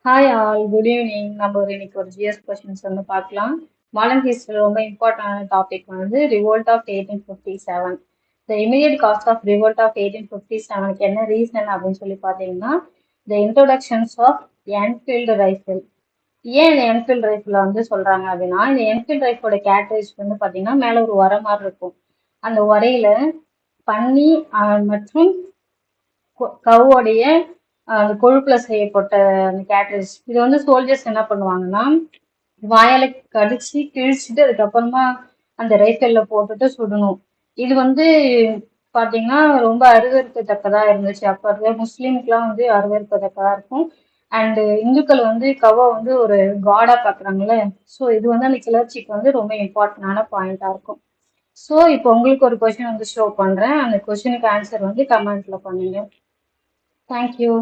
Hi all good evening. நம்ம இன்னைக்கு ஒரு ஜிஎஸ் கொஸ்டின்ஸ் வந்து பார்க்கலாம். மாடர்ன் ஹிஸ்டரி ரொம்ப இம்பார்ட்டன்டான டாபிக் வந்து revolt of 1857. The immediate cause of revolt of 1857க்கு என்ன ரீசன் அப்படின்னு சொல்லி பார்த்தீங்கன்னா, the introductions of Enfield rifle. ஏன் இந்த என்ஃபீல்டு ரைஃபிளை வந்து சொல்றாங்க அப்படின்னா, இந்த என்ஃபீல்டு ரைஃபிளோட கேரக்டரிஸ்ட் வந்து பார்த்தீங்கன்னா மேலே ஒரு உரை மாதிரி இருக்கும். அந்த உரையில பன்னி மற்றும் கவுடைய அந்த கொழுப்புல செய்யப்பட்ட அந்த கேட்டரிஸ் இது வந்து சோல்ஜர்ஸ் என்ன பண்ணுவாங்கன்னா வாயால கடிச்சு கிழிச்சிட்டு அதுக்கப்புறமா அந்த ரைஃபிள்ல போட்டுட்டு சுடணும். இது வந்து பாத்தீங்கன்னா ரொம்ப அருவருக்கத்தக்கதா இருந்துச்சு. அப்ப இருக்க முஸ்லீமுக்குலாம் வந்து அருவருக்கத்தக்கதா இருக்கும். அண்ட் இந்துக்கள் வந்து கவை வந்து ஒரு காடா பாக்குறாங்கல்ல. ஸோ இது வந்து அந்த கிளர்ச்சிக்கு வந்து ரொம்ப இம்பார்ட்டன்டான பாயிண்டா இருக்கும். ஸோ இப்போ உங்களுக்கு ஒரு கொஸ்டின் வந்து ஷோ பண்றேன். அந்த கொஸ்டினுக்கு ஆன்சர் வந்து கமெண்ட்ல பண்ணுங்க. தேங்க்யூ.